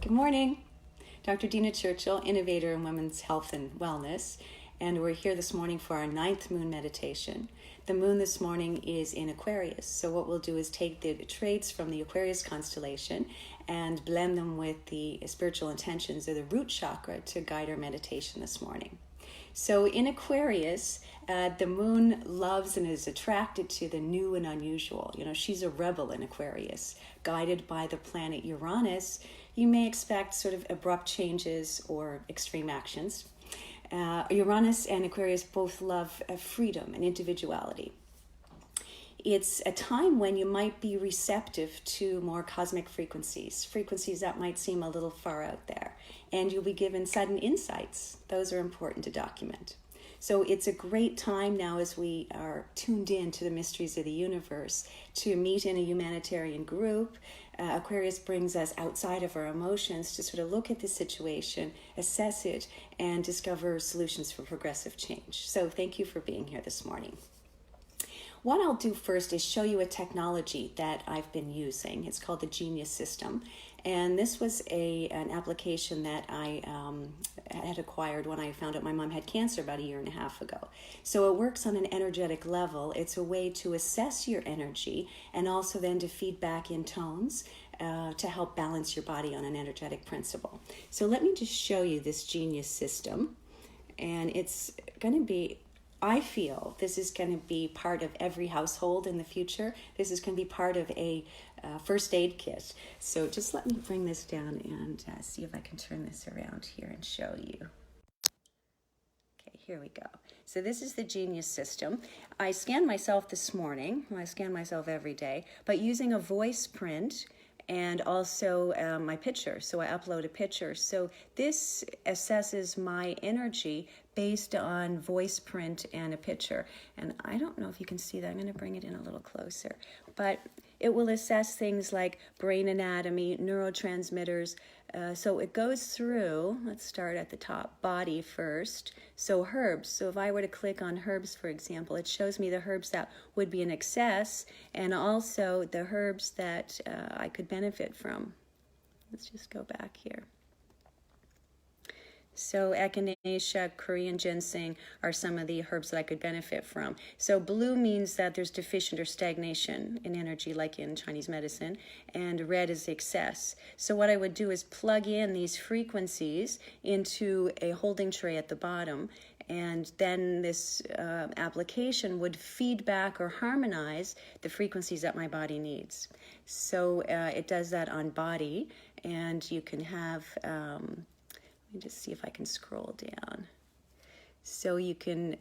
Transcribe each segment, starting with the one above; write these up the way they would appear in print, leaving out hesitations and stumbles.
Good morning. Dr. Dina Churchill, innovator in women's health and wellness, and we're here this morning for our 9th moon meditation. The moon this morning is in Aquarius, so what we'll do is take the traits from the Aquarius constellation and blend them with the spiritual intentions of the root chakra to guide our meditation this morning. So in Aquarius, the moon loves and is attracted to the new and unusual. You know, she's a rebel in Aquarius. Guided by the planet Uranus, you may expect sort of abrupt changes or extreme actions. Uranus and Aquarius both love freedom and individuality. It's a time when you might be receptive to more cosmic frequencies that might seem a little far out there, and you'll be given sudden insights. Those are important to document. So it's a great time now, as we are tuned in to the mysteries of the universe, to meet in a humanitarian group. Aquarius brings us outside of our emotions to sort of look at the situation, assess it, and discover solutions for progressive change. So thank you for being here this morning. What I'll do first is show you a technology that I've been using. It's called the Genius System. And this was an application that I had acquired when I found out my mom had cancer about 1.5 years ago. So it works on an energetic level. It's a way to assess your energy and also then to feed back in tones to help balance your body on an energetic principle. So let me just show you this Genius System. And it's going to be, I feel this is going to be part of every household in the future. This is going to be part of a first aid kit. So just let me bring this down and see if I can turn this around here and show you. Okay, here we go. So this is the Genius System. I scanned myself this morning. I scan myself every day, but using a voice print and also my picture. So I upload a picture. So this assesses my energy based on voice print and a picture. And I don't know if you can see that. I'm going to bring it in a little closer. But it will assess things like brain anatomy, neurotransmitters. So it goes through, let's start at the top, body first. So herbs. So if I were to click on herbs, for example, it shows me the herbs that would be in excess and also the herbs that I could benefit from. Let's just go back here. So echinacea, Korean ginseng are some of the herbs that I could benefit from. So blue means that there's deficient or stagnation in energy, like in Chinese medicine, and red is excess. So what I would do is plug in these frequencies into a holding tray at the bottom, and then this application would feed back or harmonize the frequencies that my body needs. So it does that on body, and you can have... let me just see if I can scroll down. So you can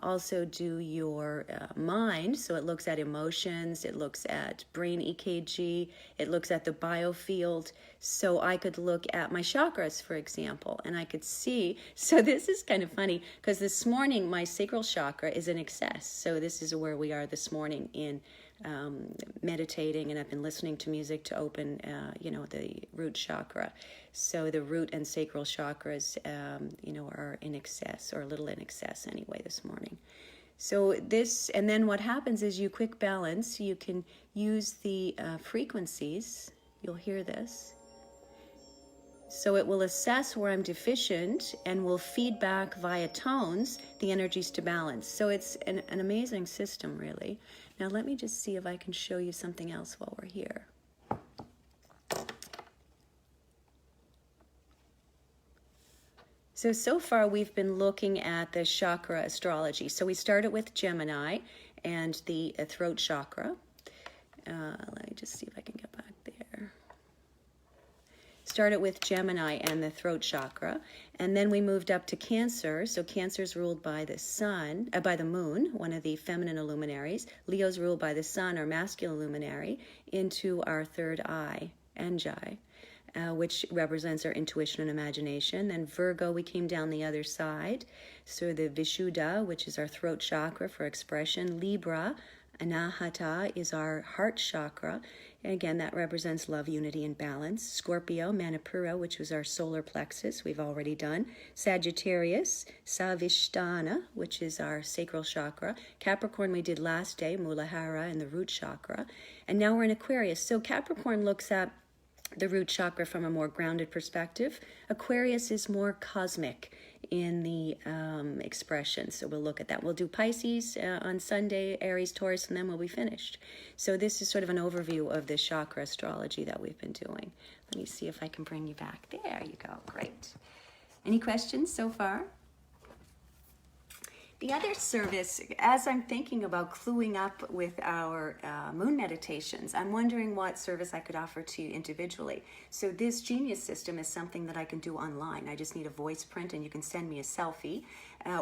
also do your mind. So it looks at emotions, it looks at brain EKG, it looks at the biofield. So I could look at my chakras, for example, and I could see. So this is kind of funny because this morning my sacral chakra is in excess. So this is where we are this morning in meditating, and I've been listening to music to open, the root chakra. So the root and sacral chakras, are in excess, or a little in excess anyway this morning. So this, and then what happens is you quick balance. You can use the frequencies. You'll hear this. So it will assess where I'm deficient and will feed back via tones the energies to balance. So it's an amazing system, really. Now let me just see if I can show you something else while we're here. So far we've been looking at the chakra astrology. So we started with Gemini and the throat chakra. Let me just see if I can get back there. Started with Gemini and the throat chakra, and then we moved up to Cancer. So Cancer is ruled by the sun, by the moon, one of the feminine luminaries. Leo's ruled by the sun, our masculine luminary, into our third eye, Enjai, which represents our intuition and imagination. Then Virgo, we came down the other side. So the Vishuddha, which is our throat chakra for expression. Libra, Anahata, is our heart chakra. And again, that represents love, unity, and balance. Scorpio, Manipura, which was our solar plexus, we've already done. Sagittarius, Savishthana, which is our sacral chakra. Capricorn, we did last day, Muladhara and the root chakra. And now we're in Aquarius. So Capricorn looks at the root chakra from a more grounded perspective. Aquarius is more cosmic in the expression, so we'll look at that. We'll do Pisces on Sunday, Aries, Taurus, and then we'll be finished. So this is sort of an overview of the chakra astrology that we've been doing. Let me see if I can bring you back. There you go. Great. Any questions so far? The other service, as I'm thinking about cluing up with our moon meditations, I'm wondering what service I could offer to you individually. So this Genius system is something that I can do online. I just need a voice print and you can send me a selfie.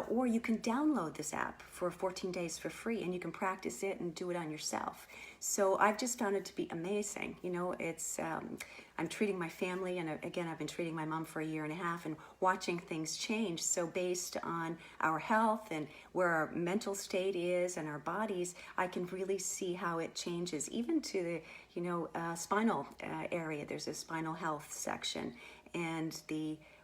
Or you can download this app for 14 days for free and you can practice it and do it on yourself. So I've just found it to be amazing. You know, it's I'm treating my family, and again, I've been treating my mom for 1.5 years and watching things change. So based on our health and where our mental state is and our bodies, I can really see how it changes, even to the, you know, spinal area. There's a spinal health section, and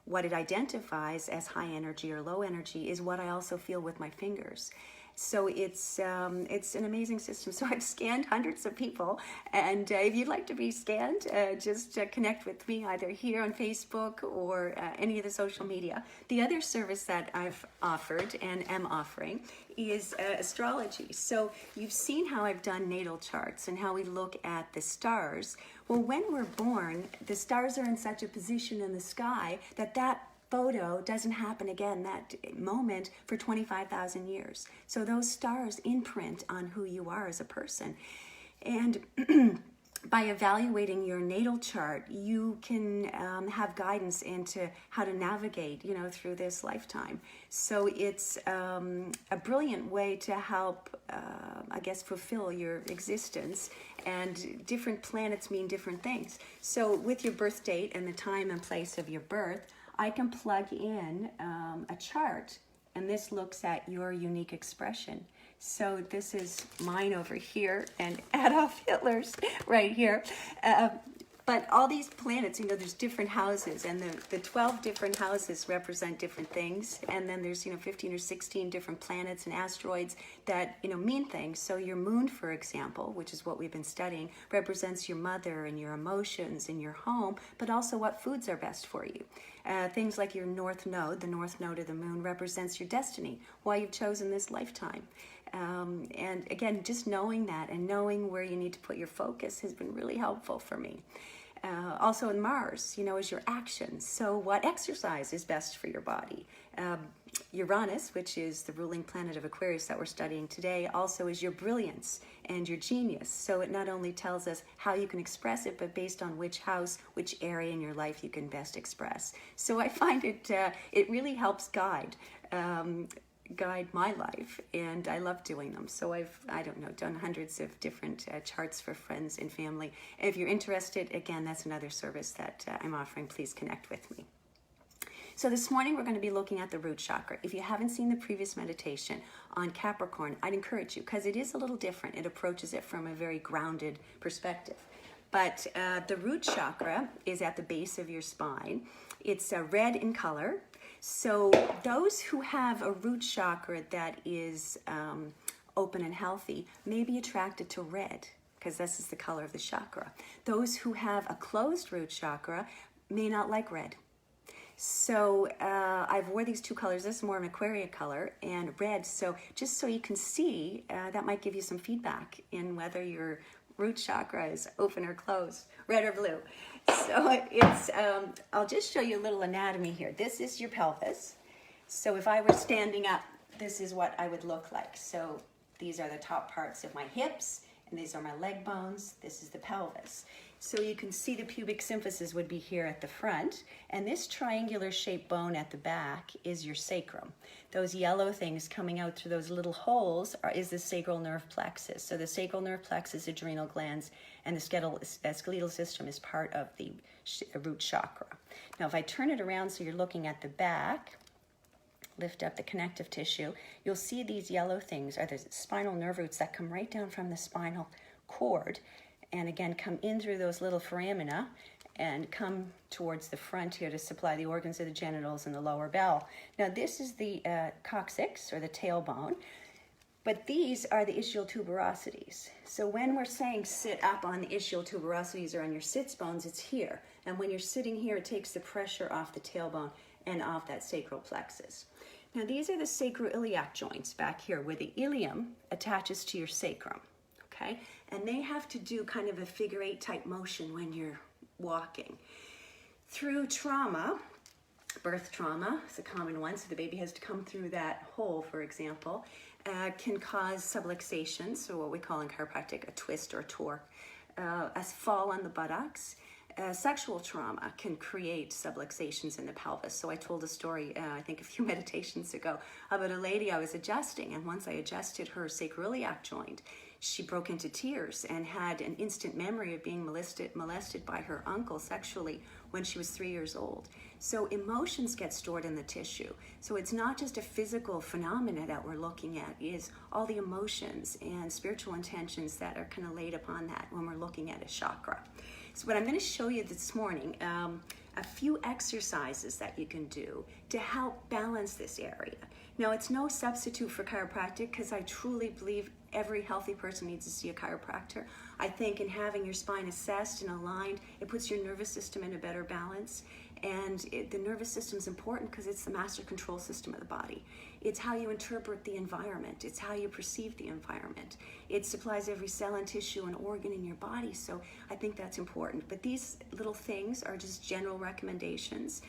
what it identifies as high energy or low energy is what I also feel with my fingers. So it's an amazing system. So I've scanned hundreds of people, and if you'd like to be scanned, just connect with me either here on Facebook or any of the social media. The other service that I've offered and am offering is astrology. So you've seen how I've done natal charts and how we look at the stars. Well, when we're born, the stars are in such a position in the sky that photo doesn't happen again, that moment, for 25,000 years. So those stars imprint on who you are as a person. And by evaluating your natal chart, you can have guidance into how to navigate, you know, through this lifetime. So it's a brilliant way to help, I guess, fulfill your existence. And different planets mean different things. So with your birth date and the time and place of your birth, I can plug in a chart, and this looks at your unique expression. So this is mine over here and Adolf Hitler's right here. But all these planets, you know, there's different houses, and the 12 different houses represent different things. And then there's, you know, 15 or 16 different planets and asteroids that, you know, mean things. So your moon, for example, which is what we've been studying, represents your mother and your emotions and your home, but also what foods are best for you. Things like your north node, the north node of the moon, represents your destiny, why you've chosen this lifetime. And again, just knowing that and knowing where you need to put your focus has been really helpful for me. Also in Mars, you know, is your actions. So what exercise is best for your body? Uranus, which is the ruling planet of Aquarius that we're studying today, also is your brilliance and your genius. So it not only tells us how you can express it, but based on which house, which area in your life you can best express. So I find it really helps guide my life, and I love doing them. So I've done hundreds of different charts for friends and family. If you're interested, again, that's another service that I'm offering. Please connect with me. So this morning we're going to be looking at the root chakra. If you haven't seen the previous meditation on Capricorn, I'd encourage you, because it is a little different. It approaches it from a very grounded perspective. But the root chakra is at the base of your spine. It's red in color. So those who have a root chakra that is open and healthy may be attracted to red, because this is the color of the chakra. Those who have a closed root chakra may not like red. So I've wore these two colors. This is more of an Aquarian color, and red. So just so you can see, that might give you some feedback in whether your root chakra is open or closed, red or blue. So it's, I'll just show you a little anatomy here. This is your pelvis. So if I were standing up, this is what I would look like. So these are the top parts of my hips, and these are my leg bones. This is the pelvis. So you can see the pubic symphysis would be here at the front, and this triangular shaped bone at the back is your sacrum. Those yellow things coming out through those little holes is the sacral nerve plexus. So the sacral nerve plexus, adrenal glands, and the skeletal system is part of the root chakra. Now if I turn it around so you're looking at the back, lift up the connective tissue, you'll see these yellow things are the spinal nerve roots that come right down from the spinal cord, and again come in through those little foramina and come towards the front here to supply the organs of the genitals and the lower bowel. Now this is the coccyx, or the tailbone. But these are the ischial tuberosities. So when we're saying sit up on the ischial tuberosities or on your sits bones, it's here. And when you're sitting here, it takes the pressure off the tailbone and off that sacral plexus. Now these are the sacroiliac joints back here where the ilium attaches to your sacrum, okay? And they have to do kind of a figure 8 type motion when you're walking. Through trauma, birth trauma is a common one, so the baby has to come through that hole, for example, can cause subluxation, so what we call in chiropractic a twist or a torque, a fall on the buttocks. Sexual trauma can create subluxations in the pelvis. So I told a story, I think a few meditations ago, about a lady I was adjusting, and once I adjusted her sacroiliac joint, she broke into tears and had an instant memory of being molested by her uncle sexually when she was 3 years old. So emotions get stored in the tissue. So it's not just a physical phenomena that we're looking at, is all the emotions and spiritual intentions that are kind of laid upon that when we're looking at a chakra. So what I'm going to show you this morning, a few exercises that you can do to help balance this area. Now, it's no substitute for chiropractic because I truly believe every healthy person needs to see a chiropractor. I think in having your spine assessed and aligned, it puts your nervous system in a better balance. And the nervous system is important because it's the master control system of the body. It's how you interpret the environment. It's how you perceive the environment. It supplies every cell and tissue and organ in your body. So I think that's important. But these little things are just general recommendations.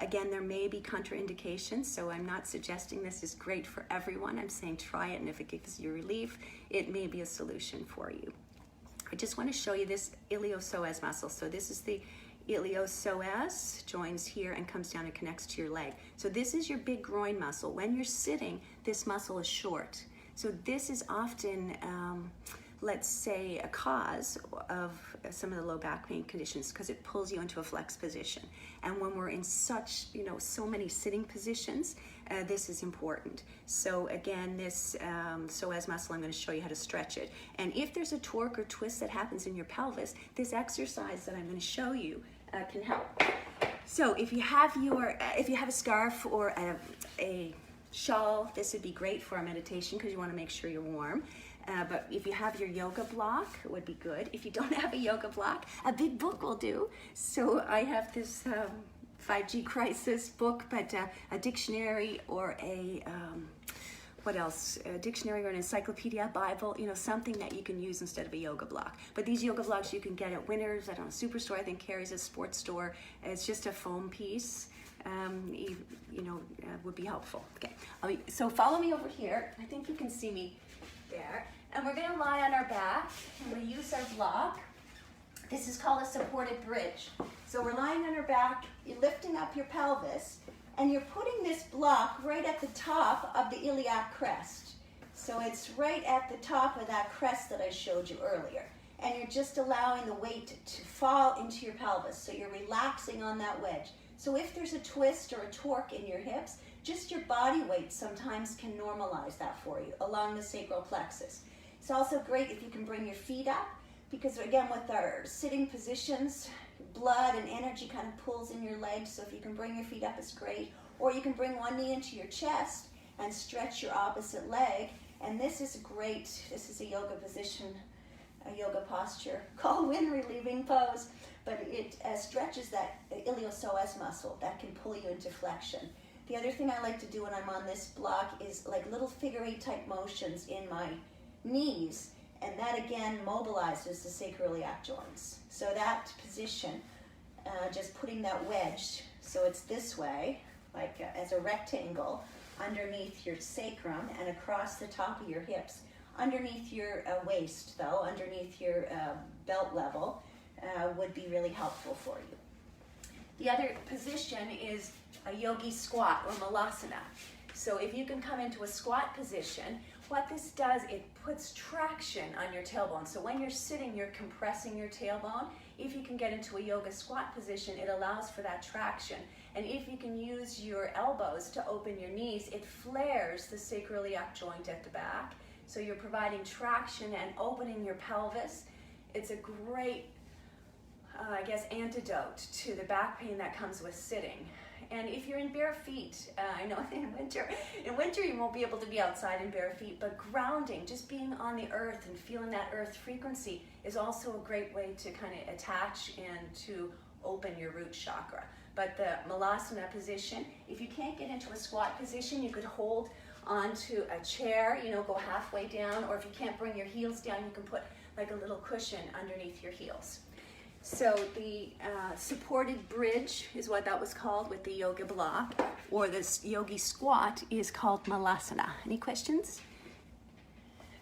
Again, there may be contraindications, so I'm not suggesting this is great for everyone. I'm saying try it, and if it gives you relief, it may be a solution for you. I just want to show you this iliopsoas muscle. So this is the iliopsoas, joins here and comes down and connects to your leg. So this is your big groin muscle. When you're sitting, this muscle is short. So this is often, let's say, a cause of some of the low back pain conditions because it pulls you into a flex position. And when we're in such, so many sitting positions, this is important. So again, this psoas muscle, I'm going to show you how to stretch it. And if there's a torque or twist that happens in your pelvis, this exercise that I'm going to show you can help. So if you have a scarf or a shawl, this would be great for a meditation because you want to make sure you're warm. But if you have your yoga block, it would be good. If you don't have a yoga block, a big book will do. So I have this 5G crisis book, but a dictionary or a dictionary or an encyclopedia, Bible, something that you can use instead of a yoga block. But these yoga blocks you can get at Winners, at a Superstore, I think carries a sports store. It's just a foam piece. Would be helpful. Okay, so follow me over here. I think you can see me there. And we're going to lie on our back and we use our block. This is called a supported bridge. So we're lying on our back, you're lifting up your pelvis, and you're putting this block right at the top of the iliac crest. So it's right at the top of that crest that I showed you earlier. And you're just allowing the weight to fall into your pelvis. So you're relaxing on that wedge. So if there's a twist or a torque in your hips, just your body weight sometimes can normalize that for you along the sacral plexus. It's also great if you can bring your feet up because again with our sitting positions, blood and energy kind of pulls in your legs. So if you can bring your feet up, it's great. Or you can bring one knee into your chest and stretch your opposite leg. And this is great. This is a yoga position, a yoga posture called wind relieving pose. But it stretches that iliopsoas muscle that can pull you into flexion. The other thing I like to do when I'm on this block is like little figure 8 type motions in my knees, and that again mobilizes the sacroiliac joints. So that position, just putting that wedge, so it's this way, like as a rectangle, underneath your sacrum and across the top of your hips, underneath your waist though, underneath your belt level, would be really helpful for you. The other position is a yogi squat or malasana. So if you can come into a squat position, what this does, it puts traction on your tailbone. So when you're sitting, you're compressing your tailbone. If you can get into a yoga squat position, it allows for that traction. And if you can use your elbows to open your knees, it flares the sacroiliac joint at the back. So you're providing traction and opening your pelvis. It's a great antidote to the back pain that comes with sitting. And if you're in bare feet, I know in winter you won't be able to be outside in bare feet, but grounding, just being on the earth and feeling that earth frequency is also a great way to kind of attach and to open your root chakra. But the Malasana position, if you can't get into a squat position, you could hold onto a chair, go halfway down, or if you can't bring your heels down, you can put like a little cushion underneath your heels. So the supported bridge is what that was called with the yoga block, or this yogi squat is called Malasana. Any questions?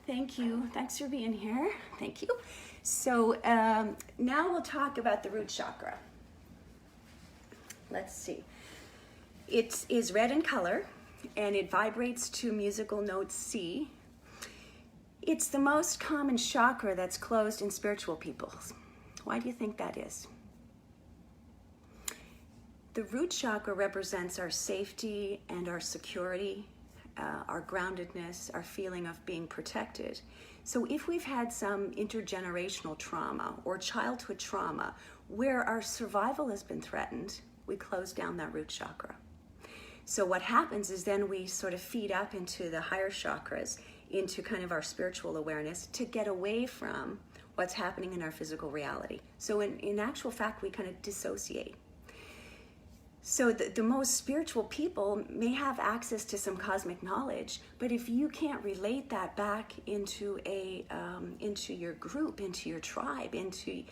Thank you. Thanks for being here. Thank you. So now we'll talk about the root chakra. Let's see. It is red in color, and it vibrates to musical note C. It's the most common chakra that's closed in spiritual peoples. Why do you think that is? The root chakra represents our safety and our security, our groundedness, our feeling of being protected. So if we've had some intergenerational trauma or childhood trauma where our survival has been threatened, we close down that root chakra. So what happens is then we sort of feed up into the higher chakras, into kind of our spiritual awareness to get away from what's happening in our physical reality. So in actual fact, we kind of dissociate. So the most spiritual people may have access to some cosmic knowledge, but if you can't relate that back into into your group, into your tribe, into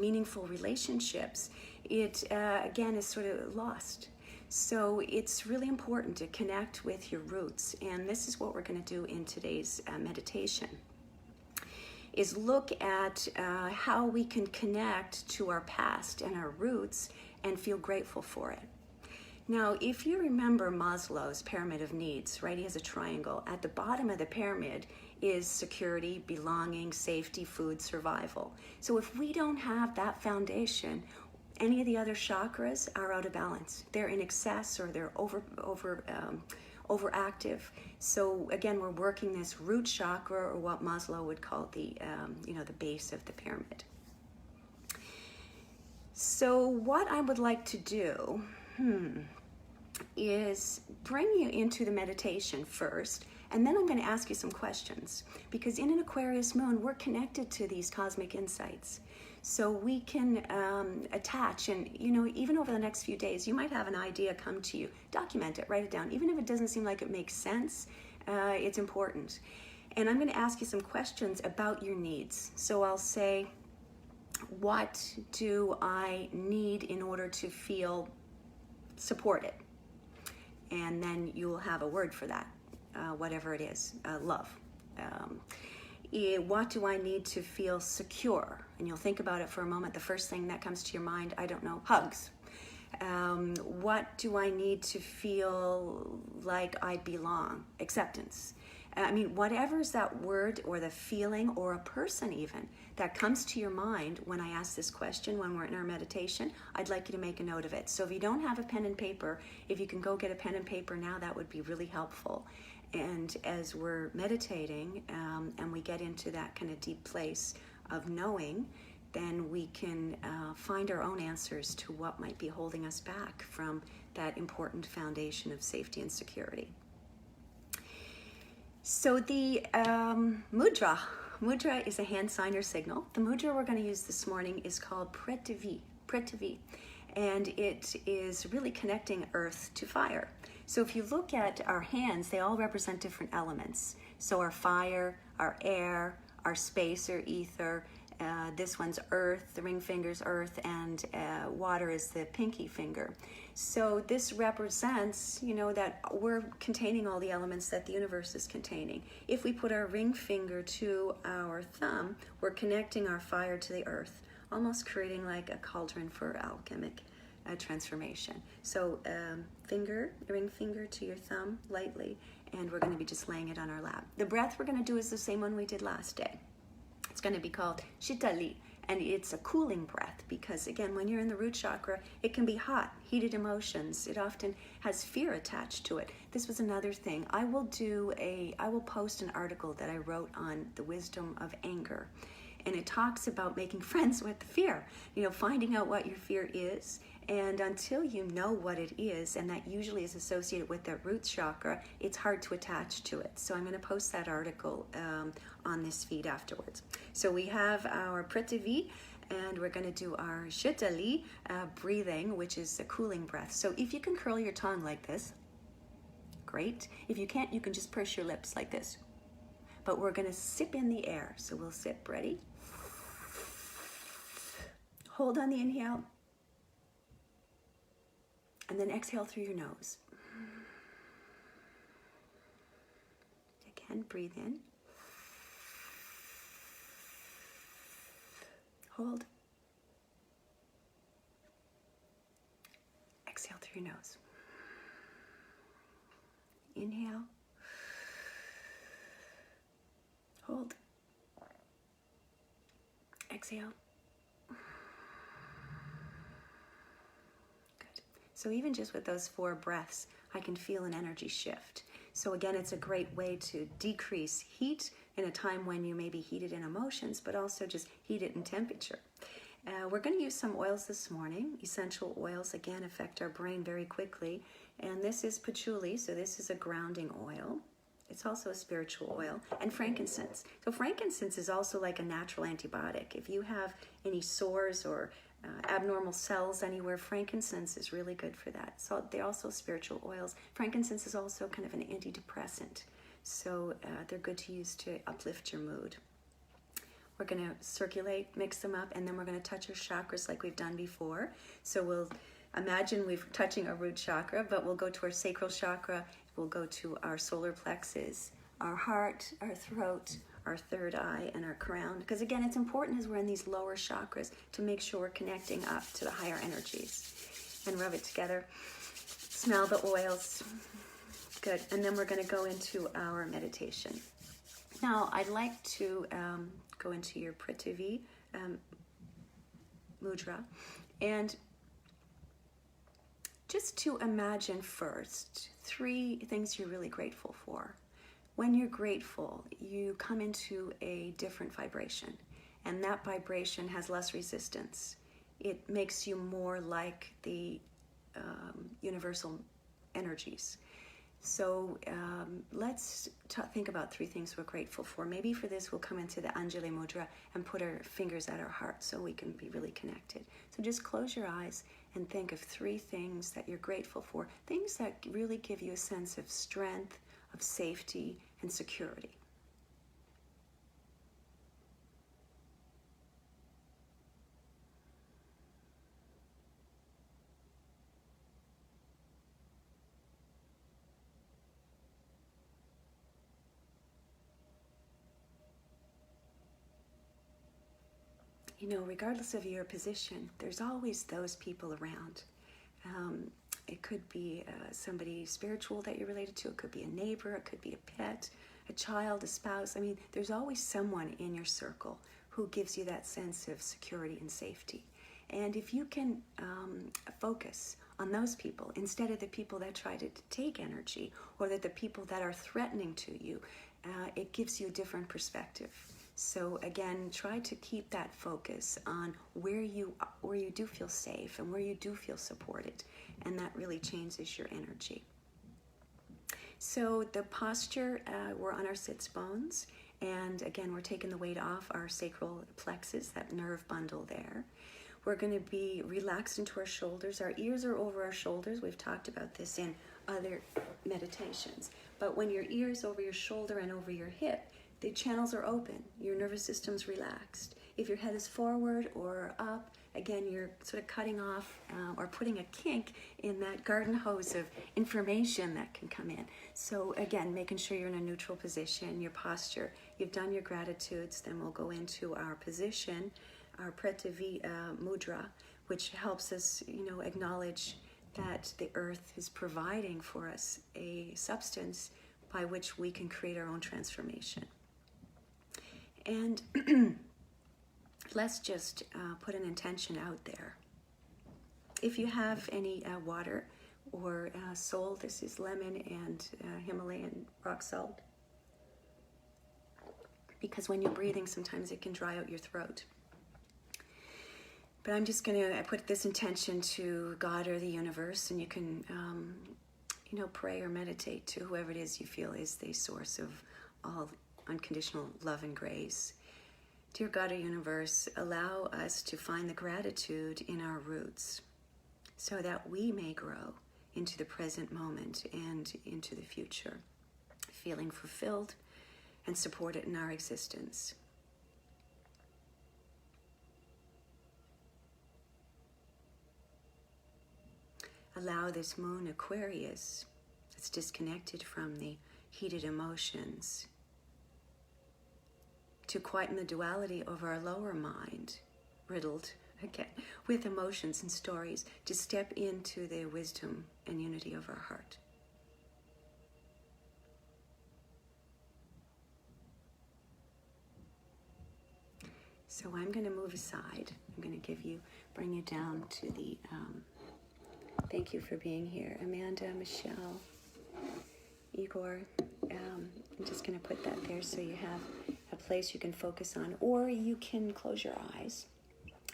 meaningful relationships, it again is sort of lost. So it's really important to connect with your roots, and this is what we're going to do in today's meditation. Is look at how we can connect to our past and our roots and feel grateful for it. Now, if you remember Maslow's pyramid of needs, right, he has a triangle. At the bottom of the pyramid is security, belonging, safety, food, survival. So if we don't have that foundation, any of the other chakras are out of balance. They're in excess or they're overactive. So again, we're working this root chakra, or what Maslow would call the base of the pyramid. So what I would like to do is bring you into the meditation first, and then I'm going to ask you some questions, because in an Aquarius moon, we're connected to these cosmic insights. So we can attach, and even over the next few days, you might have an idea come to you. Document it, write it down. Even if it doesn't seem like it makes sense, it's important. And I'm going to ask you some questions about your needs. So I'll say, what do I need in order to feel supported? And then you'll have a word for that, whatever it is, love. What do I need to feel secure? And you'll think about it for a moment. The first thing that comes to your mind, I don't know, hugs. What do I need to feel like I belong? Acceptance. Whatever's that word or the feeling or a person even that comes to your mind when I ask this question, when we're in our meditation, I'd like you to make a note of it. So if you don't have a pen and paper, if you can go get a pen and paper now, that would be really helpful. And as we're meditating and we get into that kind of deep place of knowing, then we can find our own answers to what might be holding us back from that important foundation of safety and security. So the mudra is a hand sign or signal. The mudra we're going to use this morning is called Prithvi, and it is really connecting earth to fire. So if you look at our hands, they all represent different elements. So our fire, our air, our space or ether, this one's earth, the ring finger's earth, and water is the pinky finger. So this represents, that we're containing all the elements that the universe is containing. If we put our ring finger to our thumb, we're connecting our fire to the earth, almost creating like a cauldron for alchemic transformation. So ring finger to your thumb lightly, and we're going to be just laying it on our lap. The breath we're going to do is the same one we did last day. It's going to be called Shitali, and it's a cooling breath because, again, when you're in the root chakra, it can be hot, heated emotions. It often has fear attached to it. This was another thing. I will post an article that I wrote on the wisdom of anger. and it talks about making friends with the fear, finding out what your fear is. And until you know what it is, and that usually is associated with the root chakra, it's hard to attach to it. So I'm going to post that article on this feed afterwards. So we have our Prithvi, and we're going to do our Shitali breathing, which is a cooling breath. So if you can curl your tongue like this, great. If you can't, you can just purse your lips like this. But we're going to sip in the air. So we'll sip, ready? Hold on the inhale. And then exhale through your nose. Again, breathe in. Hold. Exhale through your nose. Inhale. Hold. Exhale. So even just with those 4 breaths, I can feel an energy shift. So again, it's a great way to decrease heat in a time when you may be heated in emotions, but also just heated in temperature. We're going to use some oils this morning. Essential oils, again, affect our brain very quickly. And this is patchouli, so this is a grounding oil. It's also a spiritual oil. And frankincense. So frankincense is also like a natural antibiotic. If you have any sores or abnormal cells anywhere, frankincense is really good for that. So they're also spiritual oils. Frankincense is also kind of an antidepressant. So they're good to use to uplift your mood. We're going to circulate, mix them up, and then we're going to touch our chakras like we've done before. So we'll imagine we're touching our root chakra, but we'll go to our sacral chakra. We'll go to our solar plexus, our heart, our throat, our third eye, and our crown. Because again, it's important as we're in these lower chakras to make sure we're connecting up to the higher energies. And rub it together. Smell the oils. Good. And then we're going to go into our meditation. Now, I'd like to go into your Prithvi mudra. And just to imagine first 3 things you're really grateful for. When you're grateful, you come into a different vibration, and that vibration has less resistance. It makes you more like the universal energies. So let's think about 3 things we're grateful for. Maybe for this, we'll come into the Anjali Mudra and put our fingers at our heart so we can be really connected. So just close your eyes and think of 3 things that you're grateful for, things that really give you a sense of strength, of safety, and security. Regardless of your position, there's always those people around. It could be somebody spiritual that you're related to. It could be a neighbor. It could be a pet, a child, a spouse. I mean, there's always someone in your circle who gives you that sense of security and safety. And if you can focus on those people instead of the people that try to take energy, or that the people that are threatening to you, it gives you a different perspective. So again, try to keep that focus on where you do feel safe and where you do feel supported, and that really changes your energy. So the posture, we're on our sits bones, and again, we're taking the weight off our sacral plexus, that nerve bundle there. We're going to be relaxed into our shoulders. Our ears are over our shoulders. We've talked about this in other meditations. But when your ear is over your shoulder and over your hip, the channels are open, your nervous system's relaxed. If your head is forward or up, again, you're sort of cutting off or putting a kink in that garden hose of information that can come in. So again, making sure you're in a neutral position, your posture. You've done your gratitudes, then we'll go into our position, our Prithvi mudra, which helps us, acknowledge that the earth is providing for us a substance by which we can create our own transformation. And let's just put an intention out there. If you have any water or salt, this is lemon and Himalayan rock salt. because when you're breathing, sometimes it can dry out your throat. But I'm just going to put this intention to God or the universe, and you can, pray or meditate to whoever it is you feel is the source of all unconditional love and grace. Dear God or universe, allow us to find the gratitude in our roots so that we may grow into the present moment and into the future, feeling fulfilled and supported in our existence. Allow this moon Aquarius that's disconnected from the heated emotions to quieten the duality of our lower mind, riddled again with emotions and stories, to step into the wisdom and unity of our heart. So I'm going to move aside. I'm going to bring you down to the, thank you for being here. Amanda, Michelle, Igor, I'm just going to put that there so you have a place you can focus on, or you can close your eyes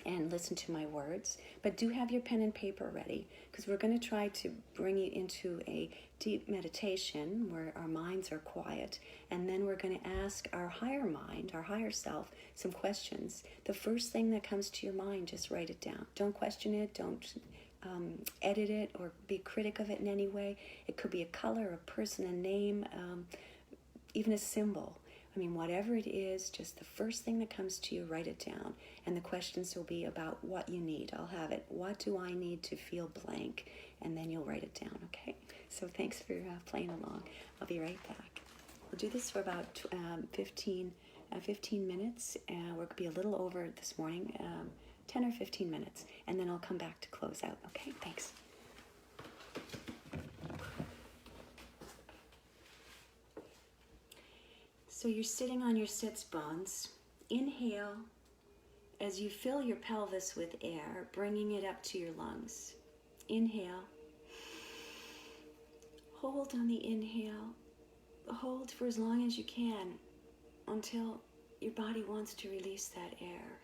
and listen to my words, but do have your pen and paper ready, because we're going to try to bring you into a deep meditation where our minds are quiet, and then we're going to ask our higher mind, our higher self, some questions. The first thing that comes to your mind, just write it down. Don't question it, don't edit it or be critic of it in any way. It could be a color, a person, a name, even a symbol. I mean, whatever it is, just the first thing that comes to you, write it down. And the questions will be about what you need. I'll have it. What do I need to feel blank? And then you'll write it down, okay? So thanks for playing along. I'll be right back. We'll do this for about 15 minutes. We're going to be a little over this morning, 10 or 15 minutes. And then I'll come back to close out, okay? Thanks. So you're sitting on your sits bones. Inhale as you fill your pelvis with air, bringing it up to your lungs. Inhale. Hold on the inhale. Hold for as long as you can until your body wants to release that air.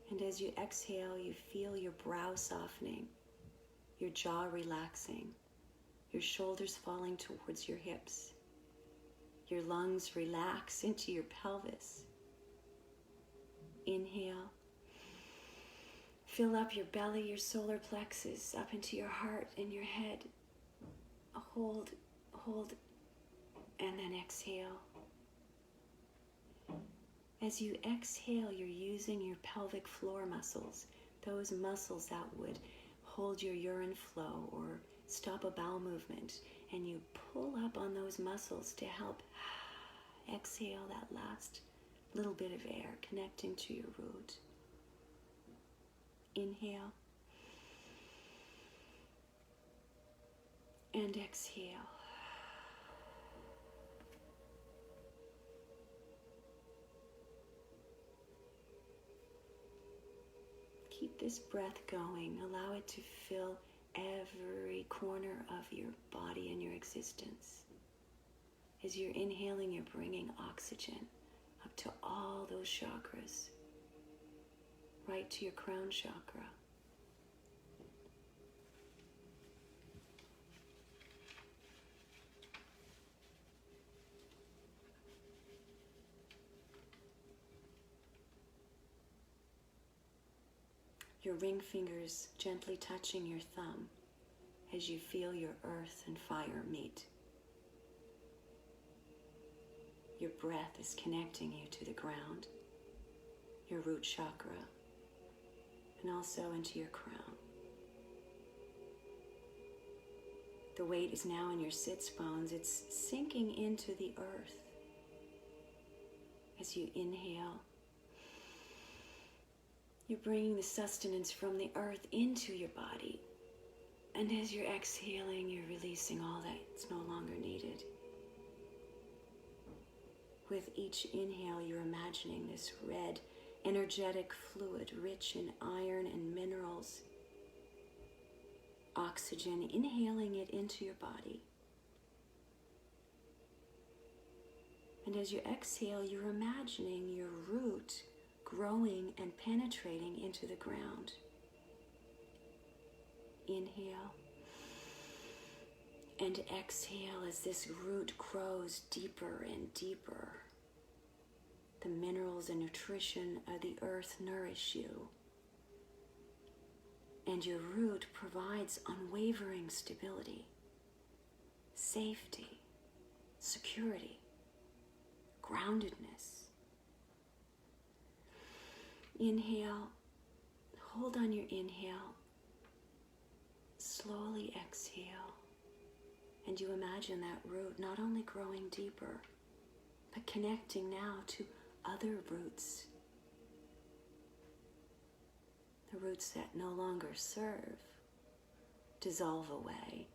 And as you exhale, you feel your brow softening, your jaw relaxing, your shoulders falling towards your hips. Your lungs relax into your pelvis. Inhale. Fill up your belly, your solar plexus, up into your heart and your head. Hold, and then exhale. As you exhale, you're using your pelvic floor muscles, those muscles that would hold your urine flow or stop a bowel movement, and you pull up on those muscles to help exhale that last little bit of air connecting to your root. Inhale and exhale. Keep this breath going. Allow it to fill every corner of your body and your existence. As you're inhaling, you're bringing oxygen up to all those chakras, right to your crown chakra. Your ring fingers gently touching your thumb as you feel your earth and fire meet. Your breath is connecting you to the ground, your root chakra, and also into your crown. The weight is now in your sits bones. It's sinking into the earth. As you inhale, you're bringing the sustenance from the earth into your body. And as you're exhaling, you're releasing all that's no longer needed. With each inhale, you're imagining this red, energetic fluid, rich in iron and minerals. Oxygen, inhaling it into your body. And as you exhale, you're imagining your root growing and penetrating into the ground. Inhale. And exhale as this root grows deeper and deeper. The minerals and nutrition of the earth nourish you. And your root provides unwavering stability, safety, security, groundedness. Inhale, hold on your inhale, slowly exhale, and you imagine that root not only growing deeper, but connecting now to other roots, the roots that no longer serve, dissolve away,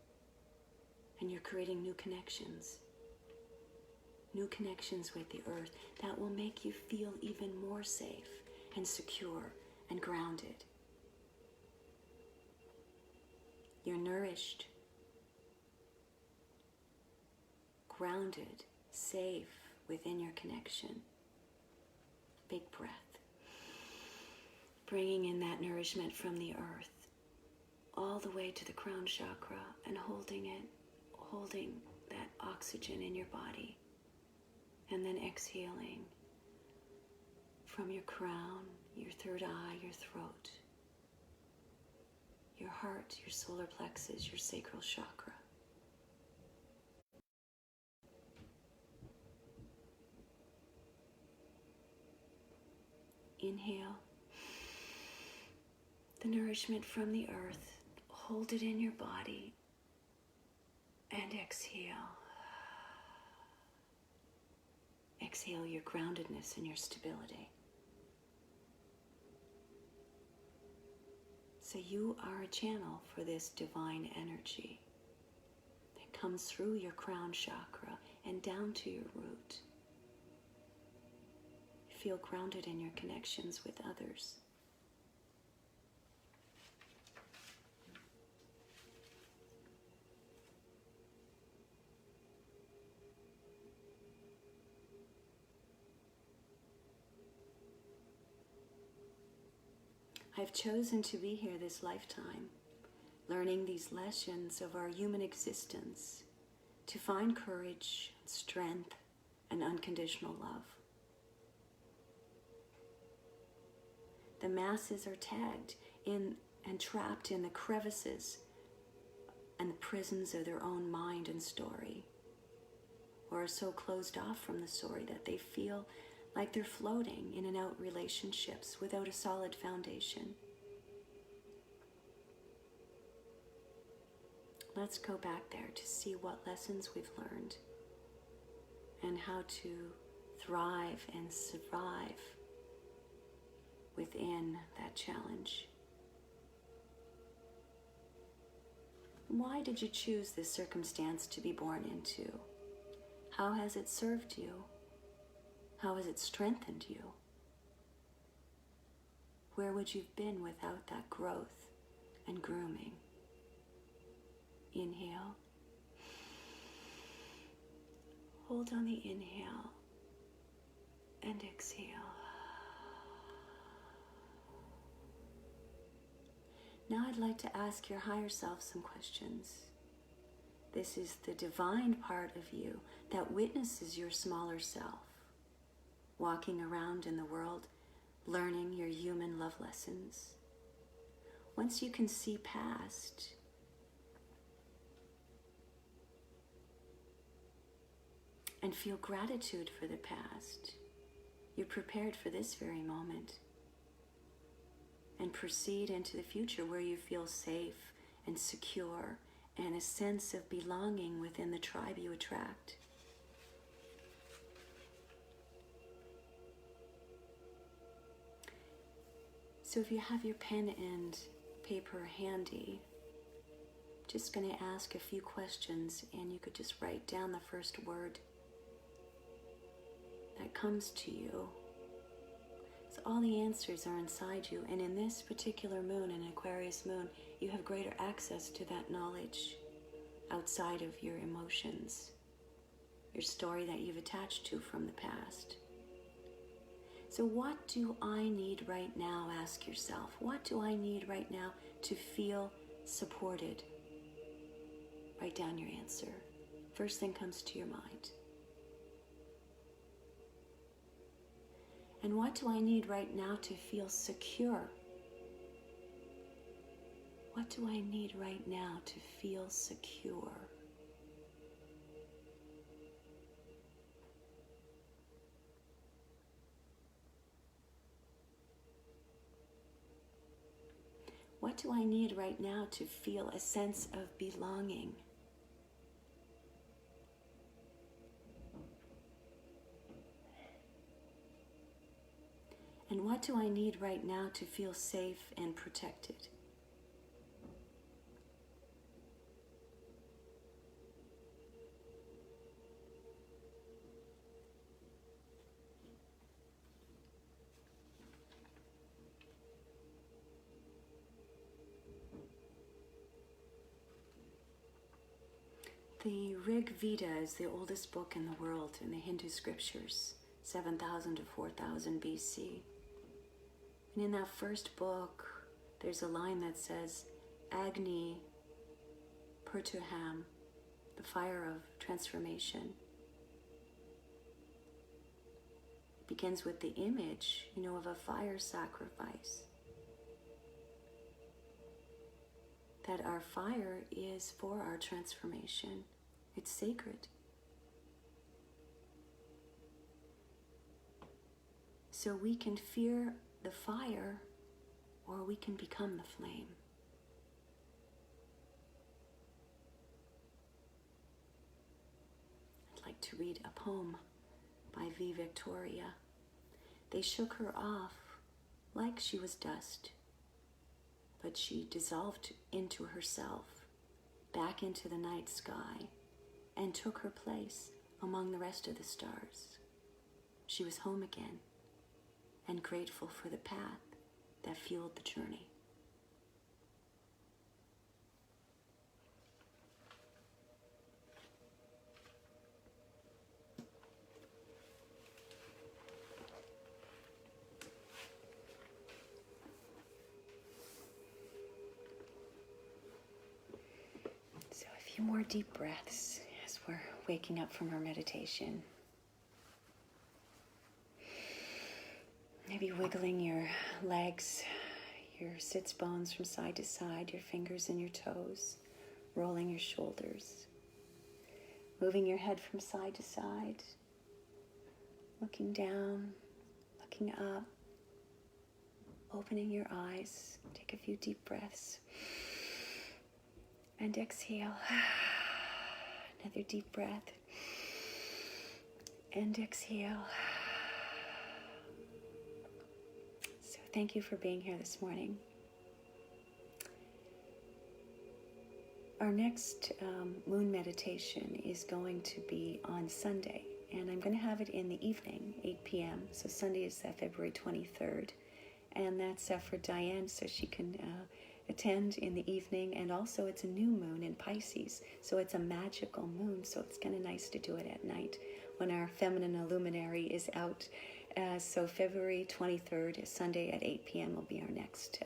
and you're creating new connections with the earth that will make you feel even more safe and secure and grounded. You're nourished, grounded, safe within your connection. Big breath. Bringing in that nourishment from the earth all the way to the crown chakra and holding that oxygen in your body. And then exhaling from your crown, your third eye, your throat, your heart, your solar plexus, your sacral chakra. Inhale the nourishment from the earth, hold it in your body, and exhale. Exhale your groundedness and your stability. So you are a channel for this divine energy that comes through your crown chakra and down to your root. You feel grounded in your connections with others. I've chosen to be here this lifetime, learning these lessons of our human existence, to find courage, strength, and unconditional love. The masses are tagged in and trapped in the crevices and the prisons of their own mind and story, or are so closed off from the story that they feel like they're floating in and out relationships without a solid foundation. Let's go back there to see what lessons we've learned and how to thrive and survive within that challenge. Why did you choose this circumstance to be born into? How has it served you? How has it strengthened you? Where would you have been without that growth and grooming? Inhale. Hold on the inhale and exhale. Now I'd like to ask your higher self some questions. This is the divine part of you that witnesses your smaller self, walking around in the world, learning your human love lessons. Once you can see past, and feel gratitude for the past, you're prepared for this very moment. And proceed into the future where you feel safe and secure and a sense of belonging within the tribe you attract. So if you have your pen and paper handy, just going to ask a few questions, and you could just write down the first word that comes to you. So all the answers are inside you, and in this particular moon, an Aquarius moon, you have greater access to that knowledge outside of your emotions. your story that you've attached to from the past. So what do I need right now? Ask yourself, what do I need right now to feel supported? Write down your answer. First thing comes to your mind. And what do I need right now to feel secure? What do I need right now to feel secure? What do I need right now to feel a sense of belonging? And what do I need right now to feel safe and protected? The Rig Veda is the oldest book in the world in the Hindu scriptures, 7,000 to 4,000 BC. And in that first book, there's a line that says, Agni Purtuham, the fire of transformation. It begins with the image, of a fire sacrifice. That our fire is for our transformation. It's sacred. So we can fear the fire, or we can become the flame. I'd like to read a poem by V. Victoria. They shook her off like she was dust, but she dissolved into herself, back into the night sky, and took her place among the rest of the stars. She was home again, and grateful for the path that fueled the journey. So a few more deep breaths as we're waking up from our meditation. Maybe wiggling your legs, your sits bones from side to side, your fingers and your toes, rolling your shoulders, moving your head from side to side, looking down, looking up, opening your eyes. Take a few deep breaths. And exhale. Another deep breath. And exhale. So thank you for being here this morning. Our next moon meditation is going to be on Sunday. And I'm going to have it in the evening, 8 p.m. So Sunday is February 23rd. And that's for Diane, so she can attend in the evening. And also it's a new moon in Pisces, so it's a magical moon, so it's kind of nice to do it at night when our feminine luminary is out. So February 23rd, Sunday at 8 p.m. will be our next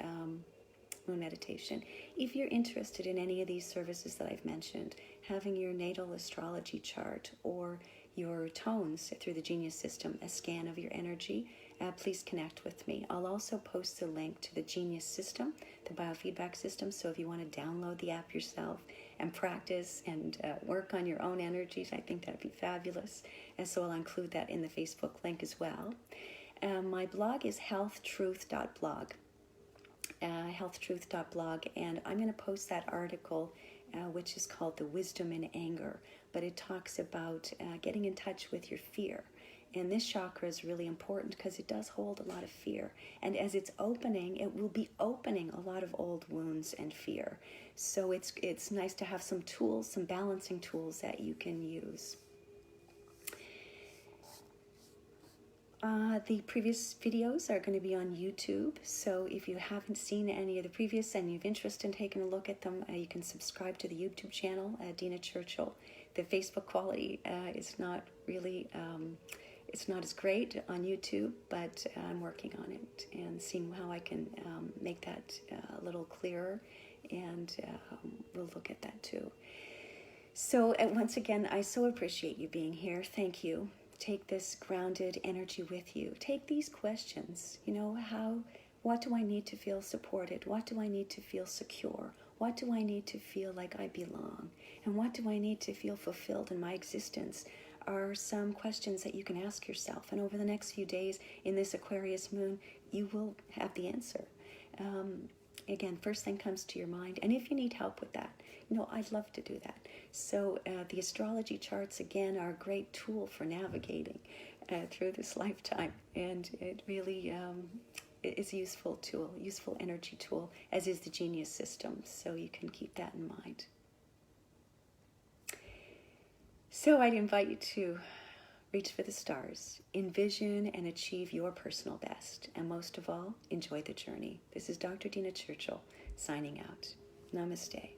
moon meditation. If you're interested in any of these services that I've mentioned, having your natal astrology chart or your tones through the Genius System, a scan of your energy, please connect with me. I'll also post the link to the Genius System, the biofeedback system, so if you want to download the app yourself and practice and work on your own energies, I think that'd be fabulous. And so I'll include that in the Facebook link as well. My blog is healthtruth.blog. Healthtruth.blog, and I'm going to post that article which is called The Wisdom in Anger, but it talks about getting in touch with your fear. And this chakra is really important because it does hold a lot of fear. And as it's opening, it will be opening a lot of old wounds and fear. So it's nice to have some tools, some balancing tools that you can use. The previous videos are going to be on YouTube, so if you haven't seen any of the previous and you've interest in taking a look at them, you can subscribe to the YouTube channel, Dina Churchill. the Facebook quality is not really, it's not as great on YouTube, but I'm working on it and seeing how I can make that a little clearer, and we'll look at that too. So once again, I so appreciate you being here. Thank you. Take this grounded energy with you. Take these questions, what do I need to feel supported? What do I need to feel secure? What do I need to feel like I belong? And what do I need to feel fulfilled in my existence? Are some questions that you can ask yourself. And over the next few days in this Aquarius moon, you will have the answer. Again, first thing comes to your mind. And if you need help with that, I'd love to do that. So the astrology charts, again, are a great tool for navigating through this lifetime. And it really is a useful tool, useful energy tool, as is the Genius system. So you can keep that in mind. So I'd invite you to reach for the stars, envision and achieve your personal best, and most of all, enjoy the journey. This is Dr. Dina Churchill signing out. Namaste.